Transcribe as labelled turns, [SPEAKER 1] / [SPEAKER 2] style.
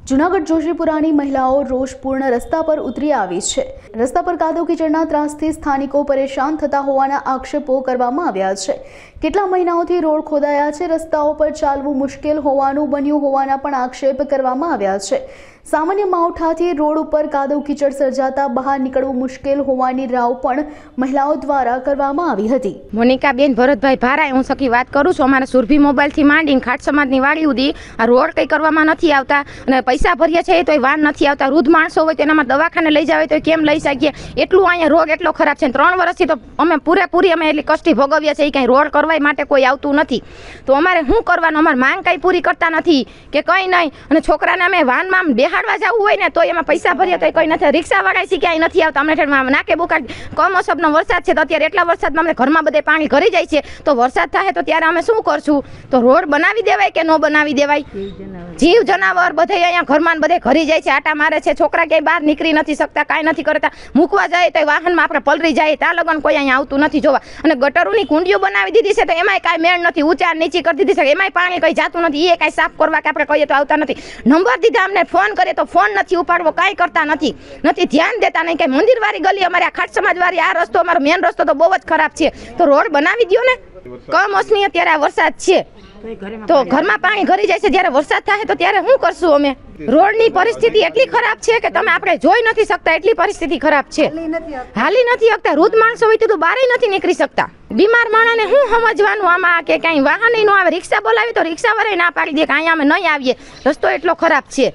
[SPEAKER 1] જૂનાગઢ જોશીપુરાની મહિલાઓ રોષપૂર્ણ રસ્તા પર ઉતરી આવી છે। રસ્તા પર કાદવ કીચડના ત્રાસથી સ્થાનિકો પરેશાન થતા હોવાના આક્ષેપો કરવામાં આવ્યા છે। કેટલા મહિનાઓથી રોડ ખોદાયા છે, રસ્તાઓ પર ચાલવું મુશ્કેલ હોવાનું બન્યું હોવાના પણ આક્ષેપ કરવામાં આવ્યા છે। સામાન્ય માવઠાથી રોડ ઉપર કાદવ કીચડ સર્જાતા બહાર નીકળવું મુશ્કેલ હોવાની રાવ પણ મહિલાઓ દ્વારા કરવામાં આવી હતી।
[SPEAKER 2] મોનિકાબેન ભરતભાઈ ભારાઈ હું સખી વાત કરું છું। અમારા સુરભી મોબાઈલથી માંડીને ખાટ સમાજની વાડી સુધી આ રોડ કંઈ કરવામાં નથી આવતા અને પૈસા ભરીએ છે તોય વાન નથી આવતા। વૃદ્ધ માણસો હોય તો એનામાં દવાખાને લઈ જાવે તો કેમ લઈ શકીએ? એટલું અહીંયા રોડ એટલો ખરાબ છે। 3 વર્ષથી તો અમે પૂરેપૂરી અમે એટલી કષ્ટી ભોગવીએ છીએ, કંઈ રોડ કરવા માટે કોઈ આવતું નથી। તો અમારે શું કરવાનું? અમારે માંગ કંઈ પૂરી કરતા નથી કે કંઈ નહીં। અને છોકરાને અમે વાનમાં બેહાડવા જવું હોય ને તો એમાં પૈસા ભરીએ તો કંઈ નથી। રિક્ષાવાળા છે ક્યાંય નથી આવતા। અમને નાકે બોકા કમોસમનો વરસાદ છે તો અત્યારે એટલા વરસાદમાં અમને ઘરમાં બધે પાણી ઘરી જાય છે। તો વરસાદ થાય તો ત્યારે અમે શું કરશું? તો રોડ બનાવી દેવાય કે ન બનાવી દેવાય? જીવ જનાવર બધે અહીંયા ઘરમાં બધે ઘરી જાય છે, આટા મારે છે। છોકરા ક્યાંય બહાર નીકળી નથી શકતા, કાંઈ નથી કરતા। મૂકવા જાય તો વાહનમાં આપણે પલરી જાય, ત્યાં લગન કોઈ અહીંયા આવતું નથી જોવા। અને ગટરોની કુંડીઓ બનાવી દીધી છે તો એમાંય કાંઈ મેળ નથી, ઊંચા નીચી કરી દીધી છે, એમાંય પાણી કંઈ જાતું નથી। એ કાંઈ સાફ કરવા કે આપણે કહીએ તો આવતા નથી। નંબર દીધા અમને, ફોન કરીએ તો ફોન નથી ઉપાડવો, કાંઈ કરતા નથી, ધ્યાન દેતા નહીં। કંઈ મંદિરવાળી ગલી અમારે આ ખાટ સમાજવાળી આ રસ્તો અમારો મેન રસ્તો તો બહુ જ ખરાબ છે। તો રોડ બનાવી દો ને। કમોસમી અત્યારે આ વરસાદ છે તો ઘરમાં પાણી ઘરી જાય છે, જ્યારે વરસાદ થાય તો ત્યારે શું કરશું અમે? રોડની પરિસ્થિતિ એટલી ખરાબ છે કે તમે આપણે જોઈ નથી શકતા, એટલી પરિસ્થિતિ ખરાબ છે। હાલી નથી શકતા, વૃદ્ધ માણસો હોય તો બહાર નથી નીકળી શકતા। બીમાર માણસને શું સમજવાનું આમાં કે કઈ વાહન ન આવે? રિક્ષા બોલાવી તો રિક્ષાવાળા ના પાડી દે કે અહીંયા અમે નહીં આવીએ, રસ્તો એટલો ખરાબ છે।